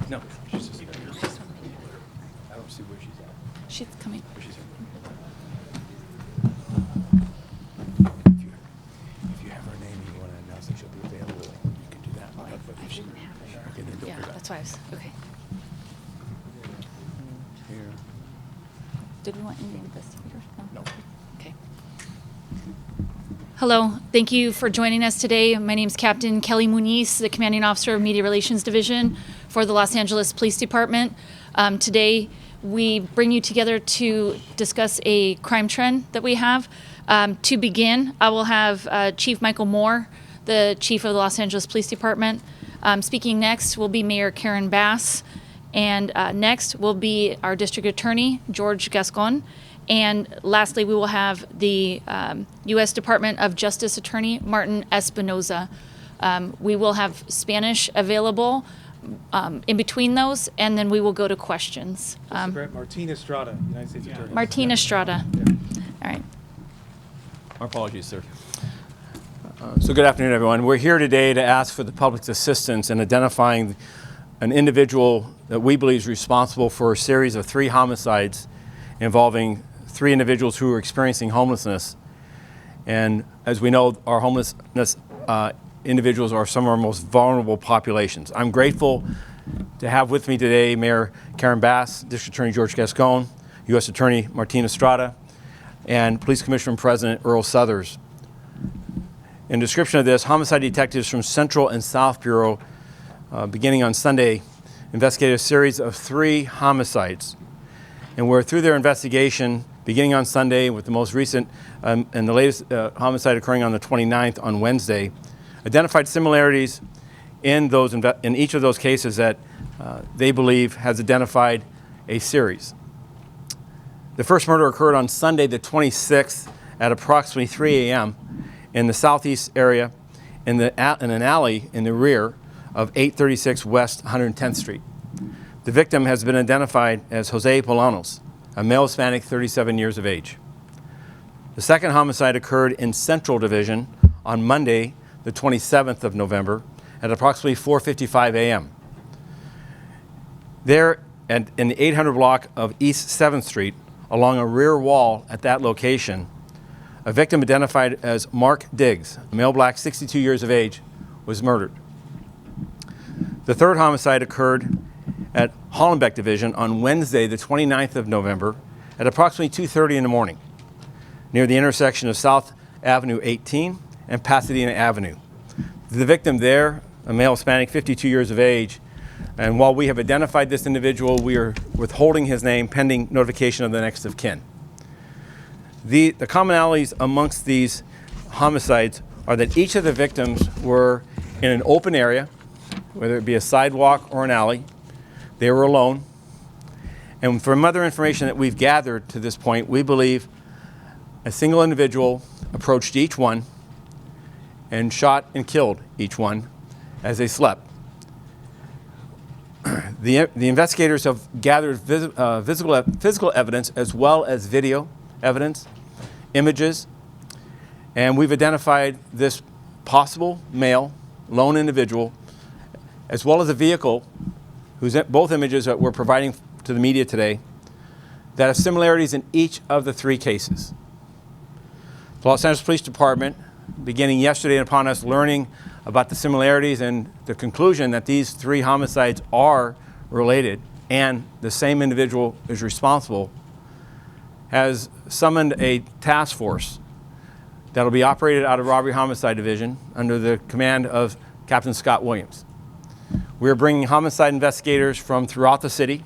No, she's just here. I don't see where she's at. She's coming. Where she's at. If you have her name and you want to announce that she'll be available, you can do that. Well, But I if she- didn't have it. Okay, then don't Yeah, forget. that's why I was, okay. Here. Did we want any investigators? No. Okay. Hello, thank you for joining us today. My name is Captain Kelly Muniz, the Commanding Officer of Media Relations Division for the Los Angeles Police Department. Today, we bring you together to discuss a crime trend that we have. To begin, I will have Chief Michael Moore, the Chief of the Los Angeles Police Department. Speaking next will be Mayor Karen Bass. And next will be our District Attorney, George Gascon. And lastly, we will have the U.S. Department of Justice Attorney, Martin Espinoza. We will have Spanish available in between those, and then we will go to questions. Martin Estrada, United States Attorney. Martin Estrada. All right. Our apologies, sir. So good afternoon, everyone. We're here today to ask for the public's assistance in identifying an individual that we believe is responsible for a series of 3 homicides involving 3 individuals who are experiencing homelessness. And as we know, our homelessness individuals are some of our most vulnerable populations. I'm grateful to have with me today Mayor Karen Bass, District Attorney George Gascon, U.S. Attorney Martin Estrada, and Police Commissioner President Earl Suthers. In description of this, homicide detectives from Central and South Bureau, beginning on Sunday, investigated a series of 3 homicides. And we're through their investigation, beginning on Sunday with the most recent and the latest homicide occurring on the 29th on Wednesday, identified similarities in each of those cases that they believe has identified a series. The first murder occurred on Sunday the 26th at approximately 3 a.m. in the southeast area in an alley in the rear of 836 West 110th Street. The victim has been identified as Jose Polanos, a male Hispanic, 37 years of age. The second homicide occurred in Central Division on Monday, the 27th of November, at approximately 4:55 a.m. There, in the 800 block of East 7th Street, along a rear wall at that location, a victim identified as Mark Diggs, a male black, 62 years of age, was murdered. The third homicide occurred at Hollenbeck Division on Wednesday, the 29th of November, at approximately 2:30 in the morning, near the intersection of South Avenue 18 and Pasadena Avenue. The victim there, a male Hispanic, 52 years of age, and while we have identified this individual, we are withholding his name pending notification of the next of kin. The commonalities amongst these homicides are that each of the victims were in an open area, whether it be a sidewalk or an alley. They were alone. And from other information that we've gathered to this point, we believe a single individual approached each one and shot and killed each one as they slept. The investigators have gathered physical evidence as well as video evidence, images, and we've identified this possible male, lone individual, as well as a vehicle, both images that we're providing to the media today, that have similarities in each of the 3 cases. The Los Angeles Police Department, beginning yesterday upon us learning about the similarities and the conclusion that these 3 homicides are related and the same individual is responsible, has summoned a task force that will be operated out of Robbery Homicide Division under the command of Captain Scott Williams. We're bringing homicide investigators from throughout the city.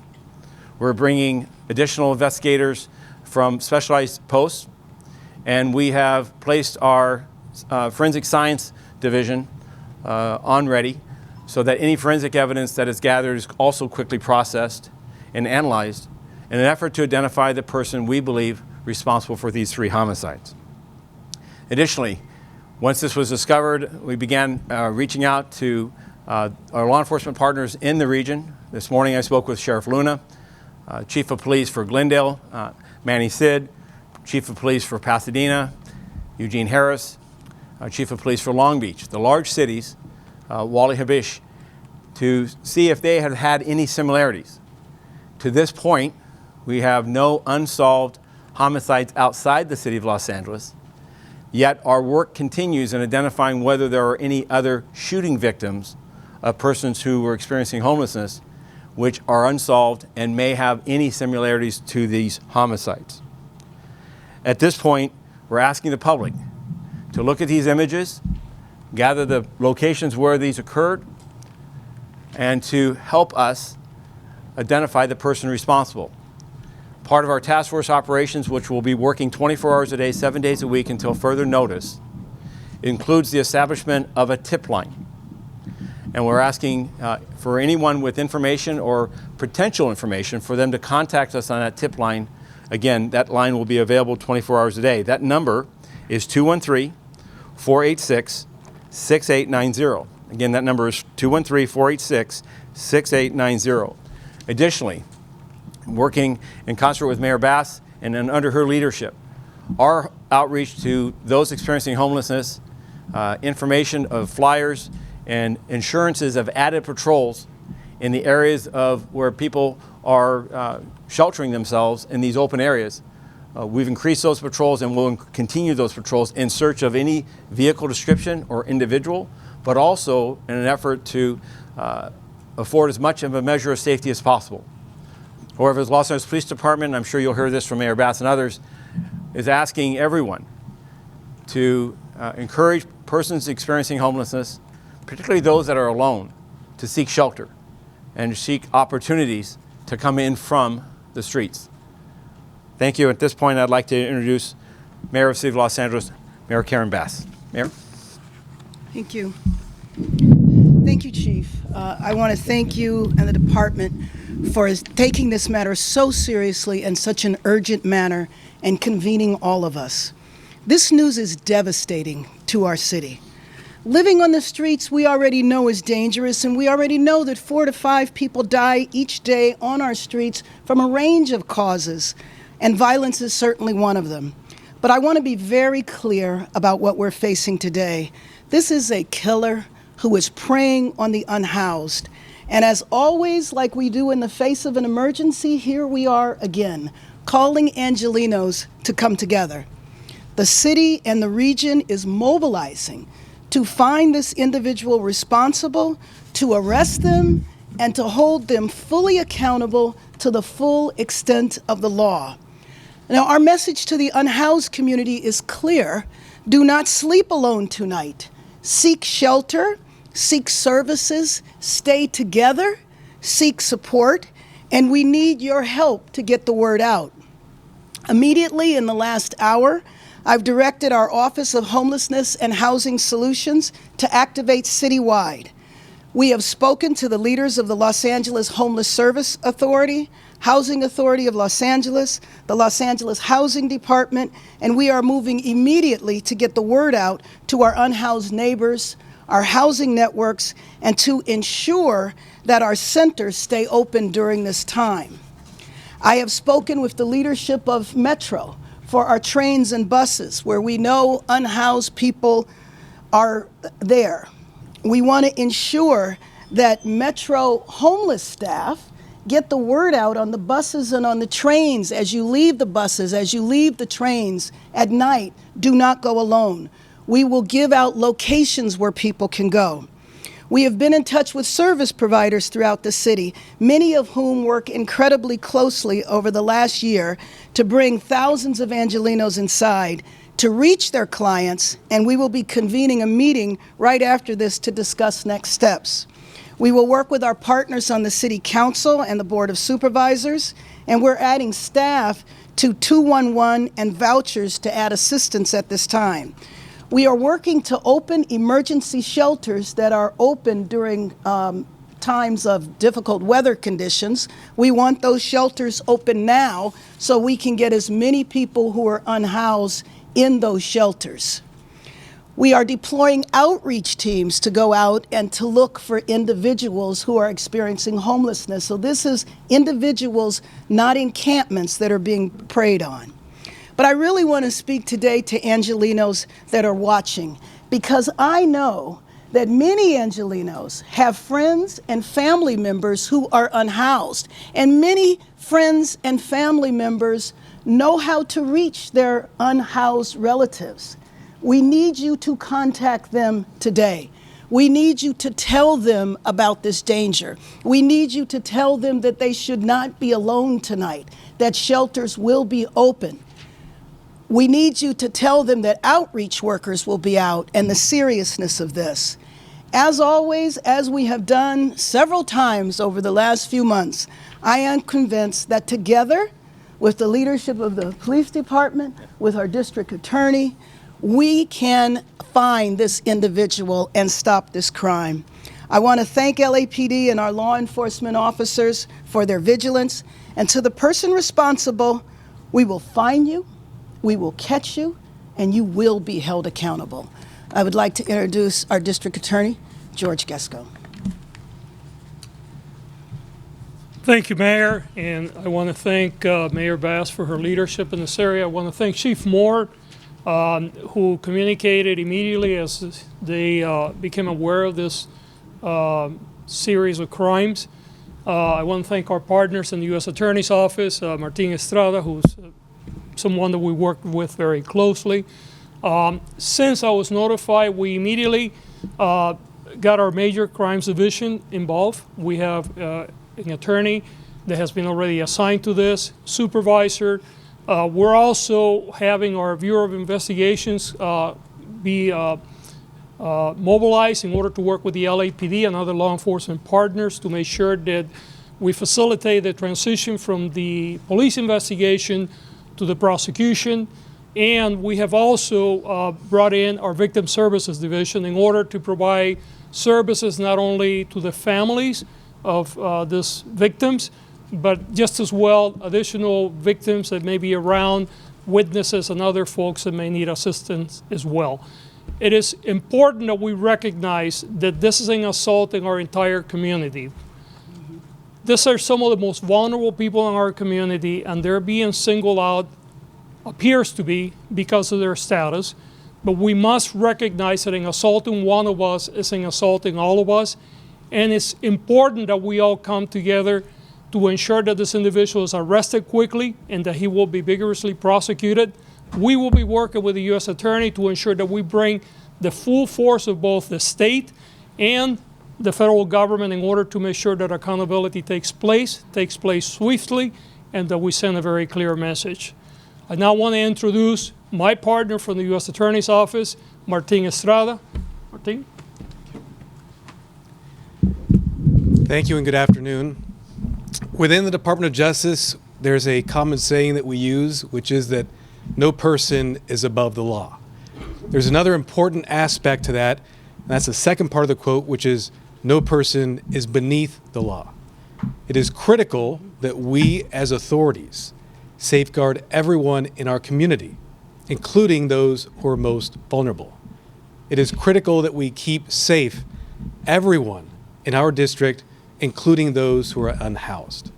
We're bringing additional investigators from specialized posts, and we have placed our forensic science division on ready so that any forensic evidence that is gathered is also quickly processed and analyzed in an effort to identify the person we believe responsible for these 3 homicides. Additionally, once this was discovered, we began reaching out to our law enforcement partners in the region. This morning I spoke with Sheriff Luna, Chief of Police for Glendale, Manny Sid, Chief of Police for Pasadena, Eugene Harris, Chief of Police for Long Beach. The large cities, Wally Habish, to see if they have had any similarities. To this point, we have no unsolved homicides outside the city of Los Angeles, yet our work continues in identifying whether there are any other shooting victims of persons who were experiencing homelessness which are unsolved and may have any similarities to these homicides. At this point, we're asking the public to look at these images, gather the locations where these occurred, and to help us identify the person responsible. Part of our task force operations, which will be working 24 hours a day, 7 days a week until further notice, includes the establishment of a tip line. And we're asking for anyone with information or potential information for them to contact us on that tip line. Again, that line will be available 24 hours a day. That number is 213-486-6890. Again, that number is 213-486-6890. Additionally, working in concert with Mayor Bass and under her leadership, our outreach to those experiencing homelessness, information of flyers and insurances of added patrols in the areas of where people are sheltering themselves in these open areas. We've increased those patrols and will continue those patrols in search of any vehicle description or individual, but also in an effort to afford as much of a measure of safety as possible. However, the Los Angeles Police Department, and I'm sure you'll hear this from Mayor Bass and others, is asking everyone to encourage persons experiencing homelessness, particularly those that are alone, to seek shelter and to seek opportunities to come in from the streets. Thank you. At this point, I'd like to introduce Mayor of the City of Los Angeles, Mayor Karen Bass. Mayor? Thank you. Thank you, Chief. I want to thank you and the department for taking this matter so seriously in such an urgent manner and convening all of us. This news is devastating to our city. Living on the streets, we already know is dangerous, and we already know that 4 to 5 people die each day on our streets from a range of causes, and violence is certainly one of them. But I want to be very clear about what we're facing today. This is a killer who is preying on the unhoused. And as always, like we do in the face of an emergency, here we are again, calling Angelenos to come together. The city and the region is mobilizing to find this individual responsible, to arrest them, and to hold them fully accountable to the full extent of the law. Now, our message to the unhoused community is clear. Do not sleep alone tonight. Seek shelter, seek services, stay together, seek support, and we need your help to get the word out. Immediately in the last hour, I've directed our Office of Homelessness and Housing Solutions to activate citywide. We have spoken to the leaders of the Los Angeles Homeless Service Authority, Housing Authority of Los Angeles, the Los Angeles Housing Department, and we are moving immediately to get the word out to our unhoused neighbors, our housing networks, and to ensure that our centers stay open during this time. I have spoken with the leadership of Metro for our trains and buses, where we know unhoused people are there. We want to ensure that Metro homeless staff get the word out on the buses and on the trains. As you leave the buses, as you leave the trains at night, do not go alone. We will give out locations where people can go. We have been in touch with service providers throughout the city, many of whom work incredibly closely over the last year to bring thousands of Angelenos inside to reach their clients, and we will be convening a meeting right after this to discuss next steps. We will work with our partners on the City Council and the Board of Supervisors, and we're adding staff to 211 and vouchers to add assistance at this time. We are working to open emergency shelters that are open during times of difficult weather conditions. We want those shelters open now so we can get as many people who are unhoused in those shelters. We are deploying outreach teams to go out and to look for individuals who are experiencing homelessness. So this is individuals, not encampments, that are being preyed on. But I really want to speak today to Angelenos that are watching, because I know that many Angelenos have friends and family members who are unhoused, and many friends and family members know how to reach their unhoused relatives. We need you to contact them today. We need you to tell them about this danger. We need you to tell them that they should not be alone tonight, that shelters will be open. We need you to tell them that outreach workers will be out and the seriousness of this. As always, as we have done several times over the last few months, I am convinced that together with the leadership of the police department, with our district attorney, we can find this individual and stop this crime. I want to thank LAPD and our law enforcement officers for their vigilance, and to the person responsible, we will find you, we will catch you, and you will be held accountable. I would like to introduce our district attorney, George Gesco. Thank you, Mayor, and I want to thank Mayor Bass for her leadership in this area. I want to thank Chief Moore, who communicated immediately as they became aware of this series of crimes. I want to thank our partners in the U.S. Attorney's Office, Martin Estrada, who's someone that we worked with very closely. Since I was notified, we immediately got our Major Crimes Division involved. We have an attorney that has been already assigned to this, supervisor. We're also having our Bureau of Investigations be mobilized in order to work with the LAPD and other law enforcement partners to make sure that we facilitate the transition from the police investigation to the prosecution. And we have also brought in our Victim Services Division in order to provide services not only to the families of these victims, but just as well additional victims that may be around, witnesses and other folks that may need assistance as well. It is important that we recognize that this is an assault in our entire community. These are some of the most vulnerable people in our community, and they're being singled out, appears to be, because of their status. But we must recognize that an assault in one of us is an assault in all of us, and it's important that we all come together to ensure that this individual is arrested quickly and that he will be vigorously prosecuted. We will be working with the U.S. Attorney to ensure that we bring the full force of both the state and the federal government in order to make sure that accountability takes place swiftly, and that we send a very clear message. I now want to introduce my partner from the U.S. Attorney's Office, Martin Estrada. Martin? Thank you and good afternoon. Within the Department of Justice, there's a common saying that we use, which is that no person is above the law. There's another important aspect to that, and that's the second part of the quote, which is no person is beneath the law. It is critical that we as authorities safeguard everyone in our community, including those who are most vulnerable. It is critical that we keep safe everyone in our district, including those who are unhoused.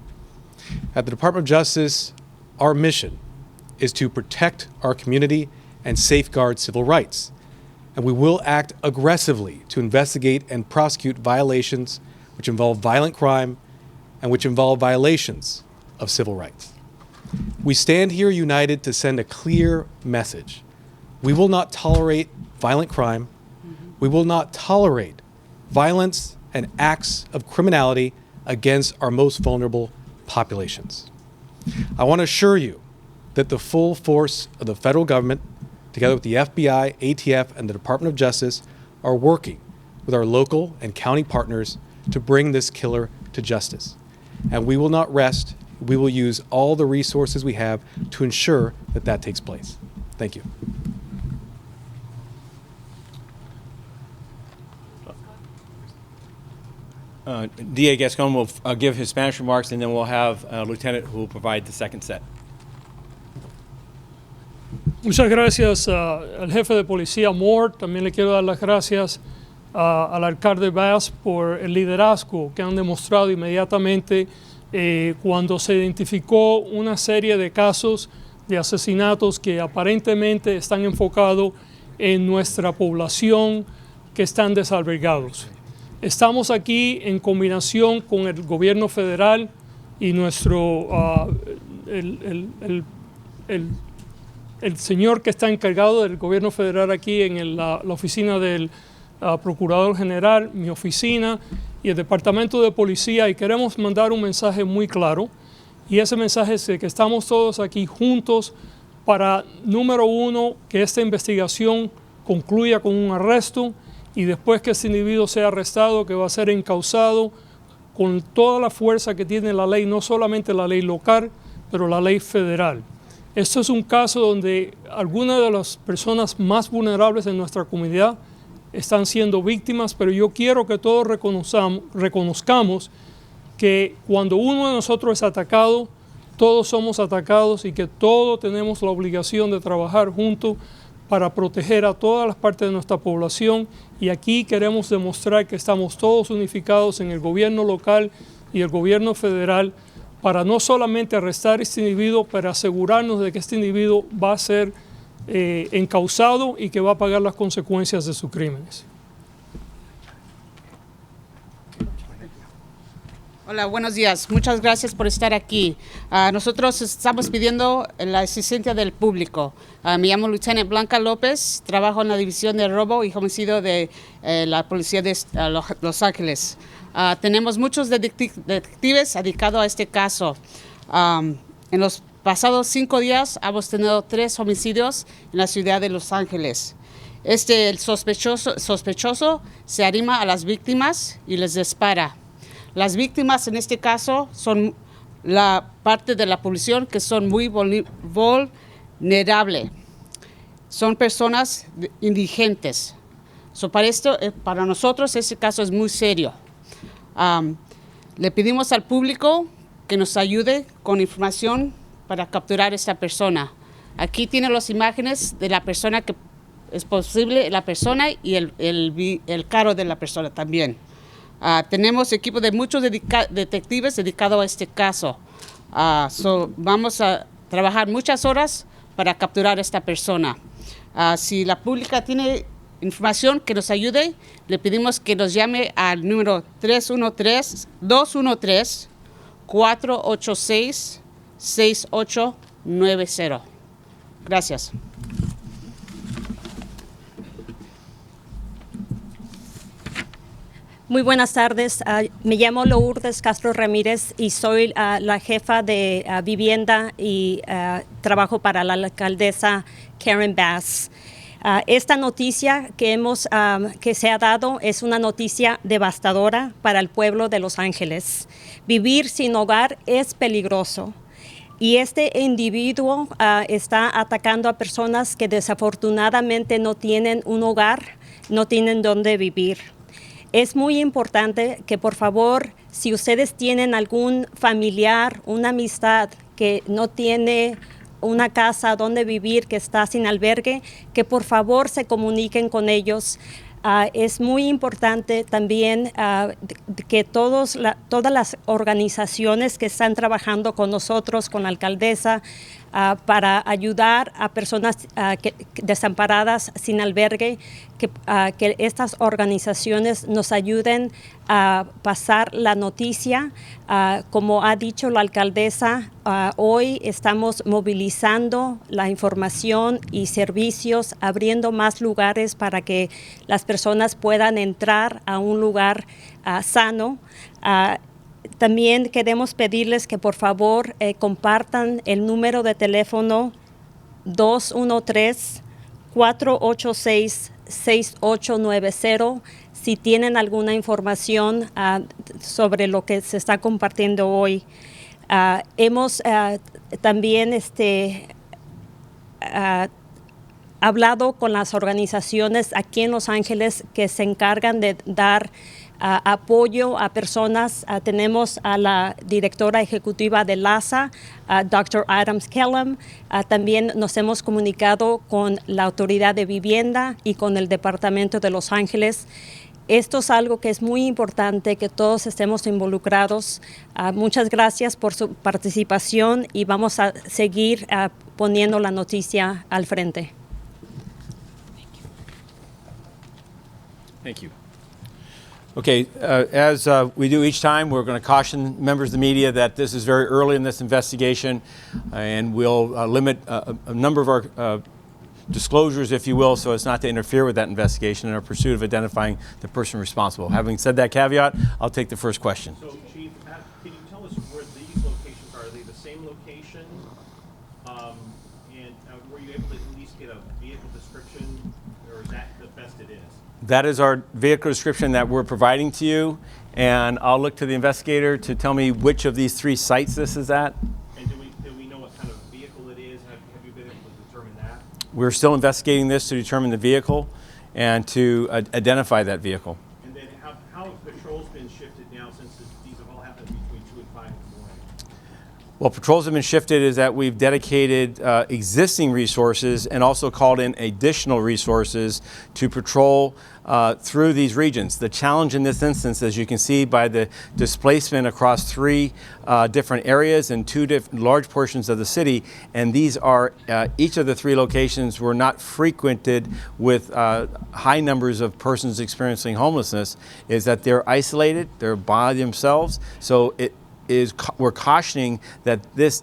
At the Department of Justice, our mission is to protect our community and safeguard civil rights. And we will act aggressively to investigate and prosecute violations which involve violent crime and which involve violations of civil rights. We stand here united to send a clear message. We will not tolerate violent crime. We will not tolerate violence and acts of criminality against our most vulnerable populations. I want to assure you that the full force of the federal government, together with the FBI, ATF, and the Department of Justice, are working with our local and county partners to bring this killer to justice. And we will not rest. We will use all the resources we have to ensure that that takes place. Thank you. DA Gascon will give his Spanish remarks, and then we'll have a lieutenant who will provide the second set. Muchas gracias al jefe de policía Moore. También le quiero dar las gracias al alcalde Bass por el liderazgo que han demostrado inmediatamente cuando se identificó una serie de casos de asesinatos que aparentemente están enfocados en nuestra población que están desalbergados. Estamos aquí en combinación con el gobierno federal y nuestro, el señor que está encargado del gobierno federal aquí en la oficina del Procurador General, mi oficina y el Departamento de Policía, y queremos mandar un mensaje muy claro, y ese mensaje es de que estamos todos aquí juntos para, número uno, que esta investigación concluya con un arresto, y después que este individuo sea arrestado, que va a ser encausado con toda la fuerza que tiene la ley, no solamente la ley local, pero la ley federal. Esto es un caso donde algunas de las personas más vulnerables en nuestra comunidad están siendo víctimas, pero yo quiero que todos reconozcamos que cuando uno de nosotros es atacado, todos somos atacados y que todos tenemos la obligación de trabajar juntos para proteger a todas las partes de nuestra población, y aquí queremos demostrar que estamos todos unificados en el gobierno local y el gobierno federal para no solamente arrestar a este individuo, pero asegurarnos de que este individuo va a ser encausado y que va a pagar las consecuencias de sus crímenes. Hola, buenos días. Muchas gracias por estar aquí. Nosotros estamos pidiendo la asistencia del público. Me llamo Lieutenant Blanca López, trabajo en la División de Robo y Homicidio de la Policía de Los Ángeles. Tenemos muchos detectives dedicados a este caso. En los pasados 5 días hemos tenido 3 homicidios en la ciudad de Los Ángeles. El sospechoso se arrima a las víctimas y les dispara. Las víctimas en este caso son la parte de la población que son muy vulnerables. Son personas indigentes. Para nosotros este caso es muy serio. Le pedimos al público que nos ayude con información para capturar a esta persona. Aquí tienen las imágenes de la persona que es posible, la persona y el carro de la persona también. Tenemos equipo de muchos detectives dedicados a este caso. Vamos a trabajar muchas horas para capturar a esta persona. Si la pública tiene información que nos ayude, le pedimos que nos llame al número 213-286-6890. Gracias. Muy buenas tardes. Me llamo Lourdes Castro Ramírez y soy la jefa de vivienda y trabajo para la alcaldesa Karen Bass. Esta noticia que se ha dado es una noticia devastadora para el pueblo de Los Ángeles. Vivir sin hogar es peligroso. Y este individuo está atacando a personas que desafortunadamente no tienen un hogar, no tienen dónde vivir. Es muy importante que, por favor, si ustedes tienen algún familiar, una amistad que no tiene una casa donde vivir, que está sin albergue, que por favor se comuniquen con ellos. Es muy importante también que todas las organizaciones que están trabajando con nosotros, con la alcaldesa, para ayudar a personas desamparadas sin albergue, que estas organizaciones nos ayuden a pasar la noticia. Como ha dicho la alcaldesa, hoy estamos movilizando la información y servicios, abriendo más lugares para que las personas puedan entrar a un lugar sano. También queremos pedirles que por favor compartan el número de teléfono 213-486-6890 si tienen alguna información sobre lo que se está compartiendo hoy. Hemos también hablado con las organizaciones aquí en Los Ángeles que se encargan de dar apoyo a personas. Tenemos a la directora ejecutiva de LASA, Dr. Adams Kellum. También nos hemos comunicado con la Autoridad de Vivienda y con el Departamento de Los Ángeles. Esto es algo que es muy importante, que todos estemos involucrados. Muchas gracias por su participación y vamos a seguir poniendo la noticia al frente. Thank you. Okay, as we do each time, we're going to caution members of the media that this is very early in this investigation, and we'll limit a number of our disclosures, if you will, so as not to interfere with that investigation in our pursuit of identifying the person responsible. Having said that caveat, I'll take the first question. So, Chief, can you tell us where these locations are? Are they the same location? And were you able to at least get a vehicle description, or is that the best it is? That is our vehicle description that we're providing to you, and I'll look to the investigator to tell me which of these 3 sites this is at. And do we know what kind of vehicle it is? Have you been able to determine that? We're still investigating this to determine the vehicle and to identify that vehicle. And then how have patrols been shifted now since these have all happened between 2 and 5 in the morning? Well, patrols have been shifted is that we've dedicated existing resources and also called in additional resources to patrol through these regions. The challenge in this instance, as you can see by the displacement across 3 different areas and 2 large portions of the city, and these are, each of the 3 locations were not frequented with high numbers of persons experiencing homelessness, is that they're isolated, they're by themselves, so we're cautioning that this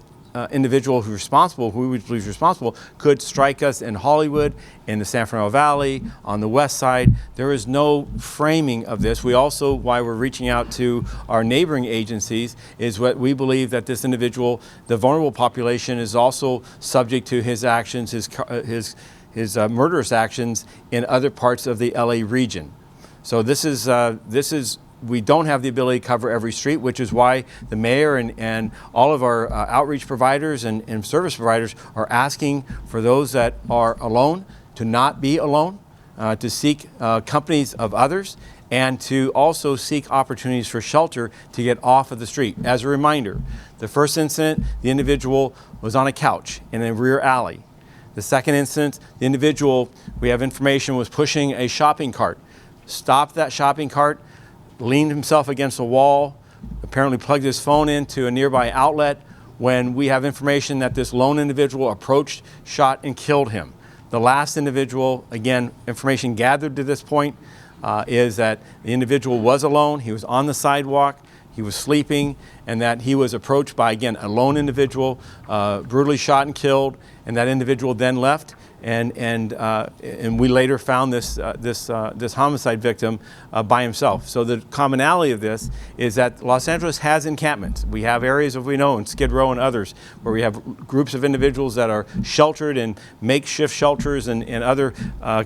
individual who's responsible, who we believe is responsible, could strike us in Hollywood, in the San Fernando Valley, on the west side. There is no framing of this. We also, why we're reaching out to our neighboring agencies, is what we believe that this individual, the vulnerable population, is also subject to his actions, his murderous actions in other parts of the LA region. So this is we don't have the ability to cover every street, which is why the mayor and all of our outreach providers and service providers are asking for those that are alone to not be alone, to seek companies of others, and to also seek opportunities for shelter to get off of the street. As a reminder, the first incident, the individual was on a couch in a rear alley. The second incident, the individual, we have information, was pushing a shopping cart. Stopped that shopping cart, leaned himself against a wall, apparently plugged his phone into a nearby outlet, when we have information that this lone individual approached, shot, and killed him. The last individual, again, information gathered to this point, is that the individual was alone, he was on the sidewalk, he was sleeping, and that he was approached by, again, a lone individual, brutally shot and killed, and that individual then left. And we later found this homicide victim by himself. So the commonality of this is that Los Angeles has encampments. We have areas, as we know, in Skid Row and others, where we have groups of individuals that are sheltered in makeshift shelters and other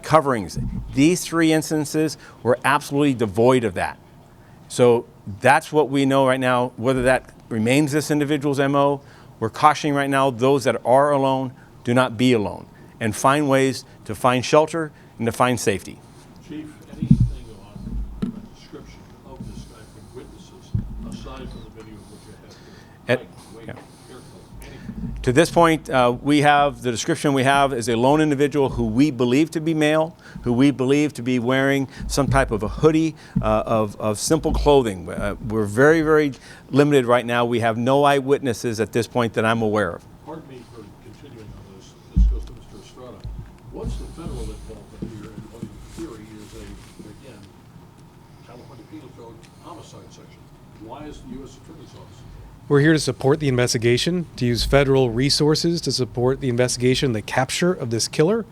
coverings. These 3 instances were absolutely devoid of that. So that's what we know right now. Whether that remains this individual's MO, we're cautioning right now those that are alone, do not be alone, and find ways to find shelter and to find safety. Chief, anything on a description of this guy from witnesses, aside from the video of what you have here? To this point, we have the description we have is a lone individual who we believe to be male, who we believe to be wearing some type of a hoodie of simple clothing. We're very, very limited right now. We have no eyewitnesses at this point that I'm aware of. Pardon me for continuing on this. This goes to Mr. Estrada. What's the federal involvement here? And what in theory is again, California Penal Code homicide section. Why is the U.S. Attorney's Office? We're here to support the investigation, to use federal resources to support the investigation, the capture of this killer.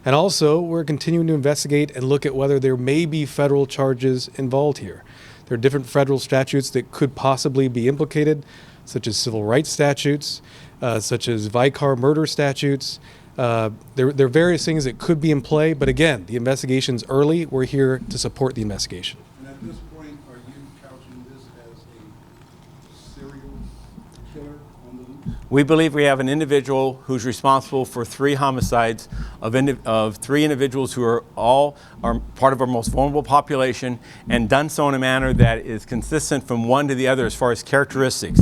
And also, we're continuing to investigate and look at whether there may be federal charges involved here. There are different federal statutes that could possibly be implicated, such as civil rights statutes, such as Vicar murder statutes. There are various things that could be in play, but again, the investigation's early. We're here to support the investigation. And at this point, are you couching this as a serial killer on the loose? We believe we have an individual who's responsible for 3 homicides of 3 individuals who are part of our most vulnerable population, and done so in a manner that is consistent from one to the other as far as characteristics.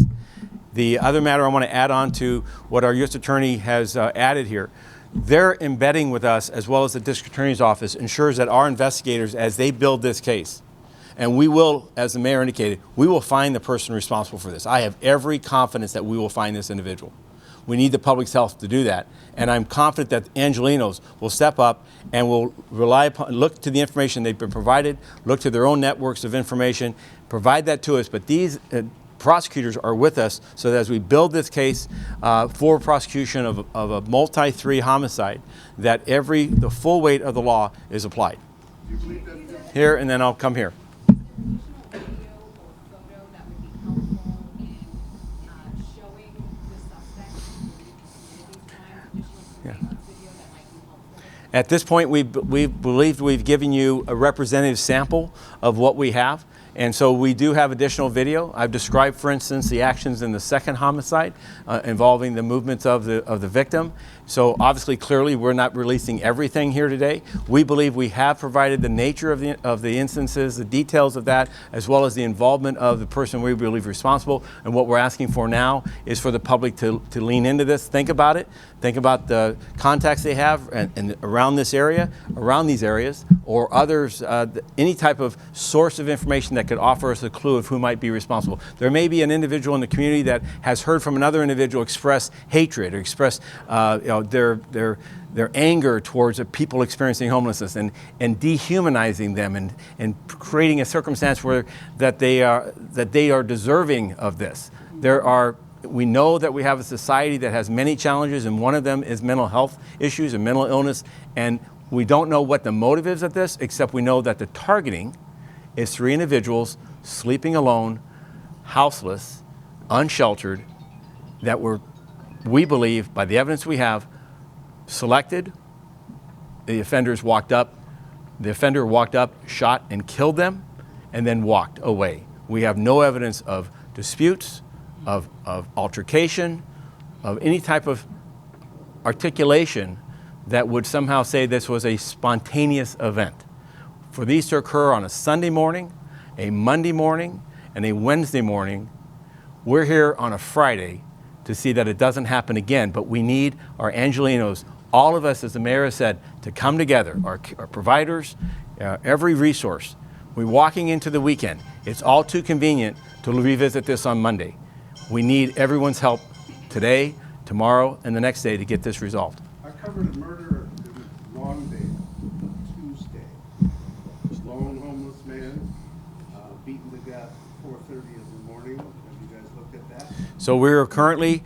The other matter I want to add on to what our U.S. Attorney has added here, their embedding with us, as well as the District Attorney's Office, ensures that our investigators, as they build this case, and we will, as the mayor indicated, we will find the person responsible for this. I have every confidence that we will find this individual. We need the public's help to do that. And I'm confident that Angelenos will step up and will rely upon, look to the information they've been provided, look to their own networks of information, provide that to us. But these prosecutors are with us so that as we build this case for prosecution of a multi-3 homicide, that the full weight of the law is applied. Here, and then I'll come here. At this point, we believe we've given you a representative sample of what we have. And so we do have additional video. I've described, for instance, the actions in the second homicide involving the movements of the victim. So obviously, clearly, we're not releasing everything here today. We believe we have provided the nature of the instances, the details of that, as well as the involvement of the person we believe responsible. And what we're asking for now is for the public to lean into this, think about it, think about the contacts they have and around this area, around these areas, or others, any type of source of information that could offer us a clue of who might be responsible. There may be an individual in the community that has heard from another individual express hatred or express their anger towards people experiencing homelessness and dehumanizing them and creating a circumstance where that they are deserving of this. We know that we have a society that has many challenges, and one of them is mental health issues and mental illness, and we don't know what the motive is of this, except we know that the targeting is 3 individuals sleeping alone, houseless, unsheltered, that were, we believe, by the evidence we have, selected. The offender walked up, shot and killed them, and then walked away. We have no evidence of disputes, of altercation, of any type of articulation that would somehow say this was a spontaneous event. For these to occur on a Sunday morning, a Monday morning, and a Wednesday morning, we're here on a Friday to see that it doesn't happen again. But we need our Angelenos, all of us, as the mayor has said, to come together, our providers, every resource. We're walking into the weekend. It's all too convenient to revisit this on Monday. We need everyone's help today, tomorrow, and the next day to get this resolved. I covered a murder in Long Day, Tuesday. This lone homeless man beaten to death at 4:30 in the morning. Have you guys looked at that? So we're currently,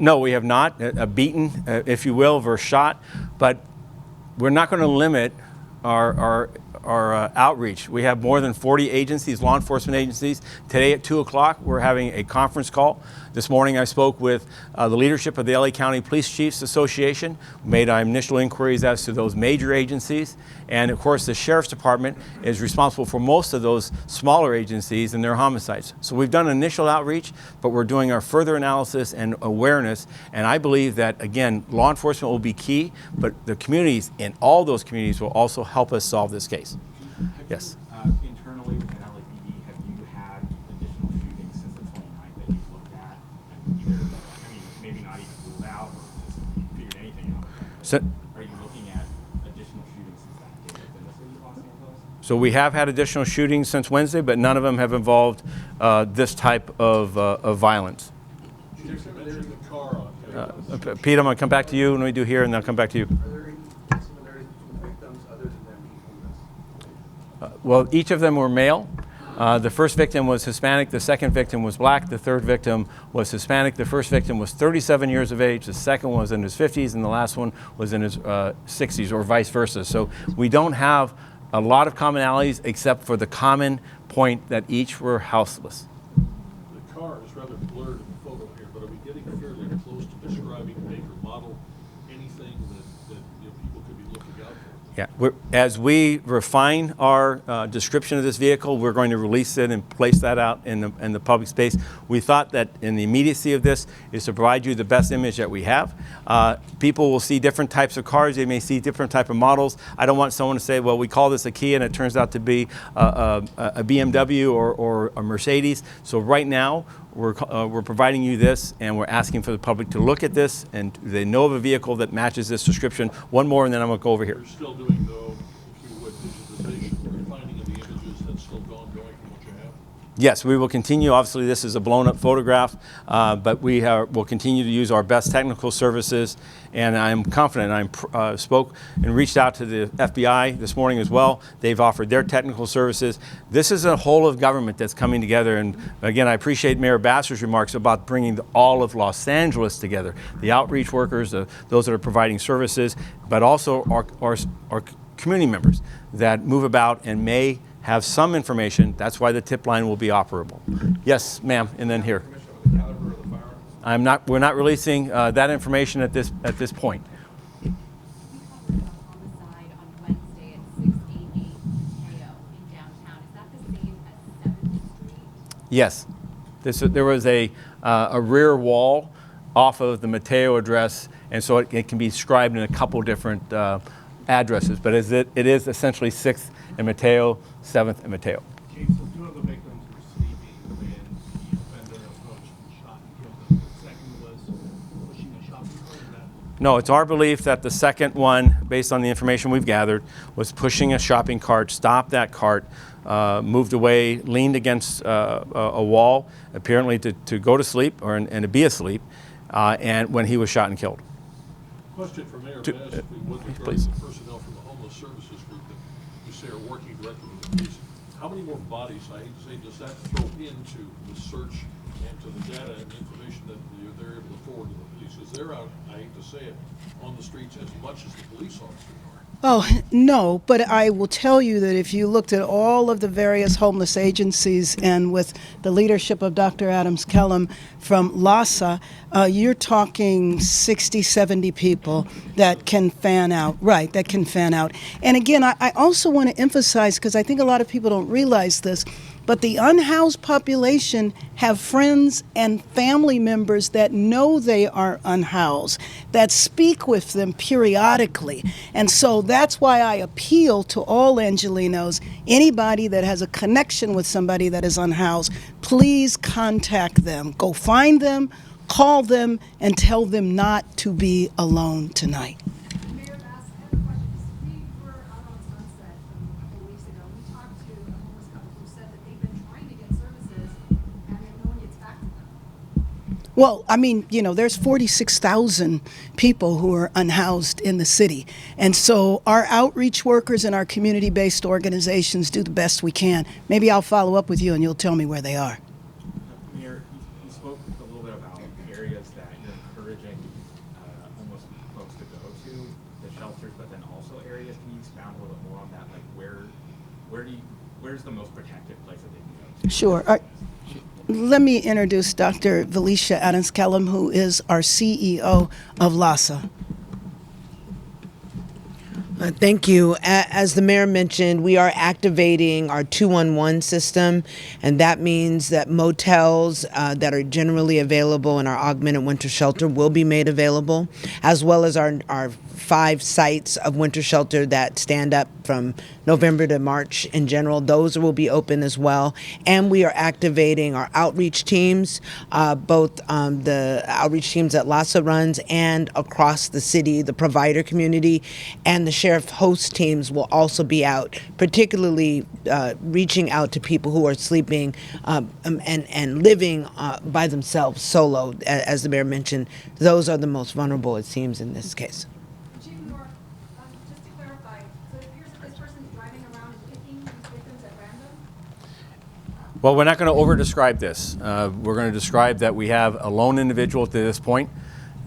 no, we have not, beaten, if you will, or shot, but we're not going to limit our outreach. We have more than 40 agencies, law enforcement agencies. Today at 2 o'clock, we're having a conference call. This morning I spoke with the leadership of the LA County Police Chiefs Association, made our initial inquiries as to those major agencies, and of course the Sheriff's Department is responsible for most of those smaller agencies and their homicides. So we've done initial outreach, but we're doing our further analysis and awareness, and I believe that, again, law enforcement will be key, but the communities in all those communities will also help us solve this case. Yes. Internally within LAPD, have you had additional shootings since the 29th that you've looked at? And either, maybe not even ruled out or just figured anything out? So, are you looking at additional shootings since that date within the city of Los Angeles? So we have had additional shootings since Wednesday, but none of them have involved this type of violence. Chief, you mentioned the car on Pete, I'm going to come back to you when we do here, and then I'll come back to you. Are there any similarities between the victims other than them being homeless? Well, each of them were male. The first victim was Hispanic, the second victim was black, the third victim was Hispanic. The first victim was 37 years of age, the second was in his 50s, and the last one was in his 60s, or vice versa. So we don't have a lot of commonalities except for the common point that each were houseless. The car is rather blurred in the photo here, but are we getting fairly close to describing make or model, anything that people could be looking out for? Yeah, as we refine our description of this vehicle, we're going to release it and place that out in the public space. We thought that in the immediacy of this is to provide you the best image that we have. People will see different types of cars. They may see different type of models. I don't want someone to say, well, we call this a Kia and it turns out to be a BMW or a Mercedes. So right now, we're providing you this, and we're asking for the public to look at this, and they know of a vehicle that matches this description. One more, and then I'm going to go over here. You're still doing, though, if you would, digitization, refining of the images, that's still ongoing from what you have? Yes, we will continue. Obviously, this is a blown-up photograph, but will continue to use our best technical services. And I'm confident. I spoke and reached out to the FBI this morning as well. They've offered their technical services. This is a whole of government that's coming together. And again, I appreciate Mayor Basser's remarks about bringing all of Los Angeles together. The outreach workers, those that are providing services, but also our community members that move about and may have some information. That's why the tip line will be operable. Yes, ma'am, and then here. We're not releasing that information at this point. You covered a homicide on Wednesday at 688 Mateo in downtown. Is that the same as 7th Street? Yes, there was a rear wall off of the Mateo address, and so it can be described in a couple different addresses, but it is essentially 6th and Mateo, 7th and Mateo. Chief, so two of the victims were sleeping when the offender approached and shot and killed them. The second was pushing a shopping cart. No, it's our belief that the second one, based on the information we've gathered, was pushing a shopping cart, stopped that cart, moved away, leaned against a wall, apparently to go to sleep and to be asleep, and when he was shot and killed. Question for Mayor Bass, if we would, regarding please. the personnel from the homeless services group that you say are working directly with the police. How many more bodies, I hate to say, does that throw into the search and to the data and the information that they're able to forward to the police? Because they're out, I hate to say it, on the streets as much as the police officers are. Oh, no, but I will tell you that if you looked at all of the various homeless agencies and with the leadership of Dr. Adams Kellum from LASA, you're talking 60, 70 people that can fan out. Right, that can fan out. And again, I also want to emphasize, because I think a lot of people don't realize this, but the unhoused population have friends and family members that know they are unhoused, that speak with them periodically. And so that's why I appeal to all Angelenos, anybody that has a connection with somebody that is unhoused, please contact them. Go find them, call them, and tell them not to be alone tonight. Mayor Bass, I have a question. We were out on Sunset a couple weeks ago. We talked to a homeless couple who said that they've been trying to get services and no one gets back to them. Well, I mean, there's 46,000 people who are unhoused in the city. And so our outreach workers and our community-based organizations do the best we can. Maybe I'll follow up with you and you'll tell me where they are. Mayor, you spoke a little bit about areas that you're encouraging homeless folks to go to, the shelters, but then also areas. Can you expound a little bit more on that? Like where's the most protected place that they can go to? Sure. Let me introduce Dr. Valicia Adams Kellum, who is our CEO of LASA. Thank you. As the mayor mentioned, we are activating our 211 system, and that means that motels that are generally available in our augmented winter shelter will be made available, as well as our 5 sites of winter shelter that stand up from November to March in general. Those will be open as well. And we are activating our outreach teams, both the outreach teams that LASA runs and across the city, the provider community, and the sheriff host teams will also be out, particularly reaching out to people who are sleeping and living by themselves solo. As the mayor mentioned, those are the most vulnerable, it seems, in this case. Chief Moore, just to clarify, so it appears that this person is driving around and picking these victims at random? Well, we're not going to over-describe this. We're going to describe that we have a lone individual to this point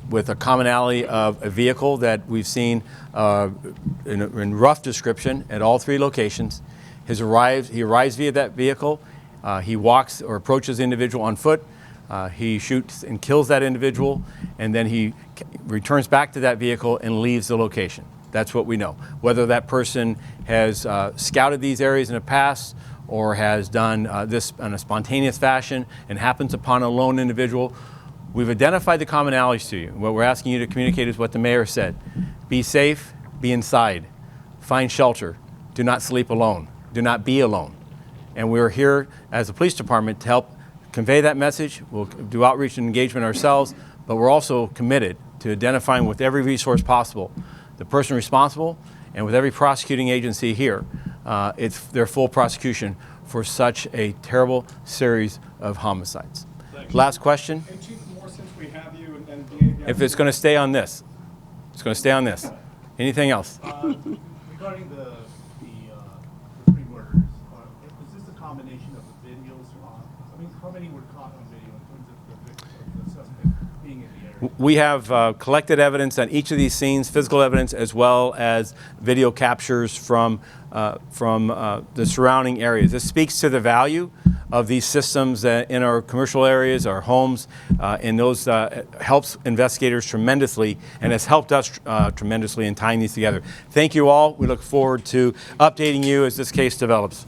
with a commonality of a vehicle that we've seen in rough description at all 3 locations. He arrives via that vehicle. He walks or approaches the individual on foot. He shoots and kills that individual, and then he returns back to that vehicle and leaves the location. That's what we know. Whether that person has scouted these areas in the past or has done this in a spontaneous fashion and happens upon a lone individual, we've identified the commonalities to you. What we're asking you to communicate is what the mayor said. Be safe, be inside, find shelter, do not sleep alone, do not be alone. And we're here as a police department to help convey that message. We'll do outreach and engagement ourselves, but we're also committed to identifying with every resource possible the person responsible, and with every prosecuting agency here, it's their full prosecution for such a terrible series of homicides. Last question. And Chief, more since we have you and If it's going to stay on this, it's going to stay on this. Anything else? Regarding the three murders, is this a combination of the videos? I mean, how many were caught on video in terms of the suspect being in the area? We have collected evidence on each of these scenes, physical evidence as well as video captures from the surrounding areas. This speaks to the value of these systems in our commercial areas, our homes, and those helps investigators tremendously and has helped us tremendously in tying these together. Thank you all. We look forward to updating you as this case develops.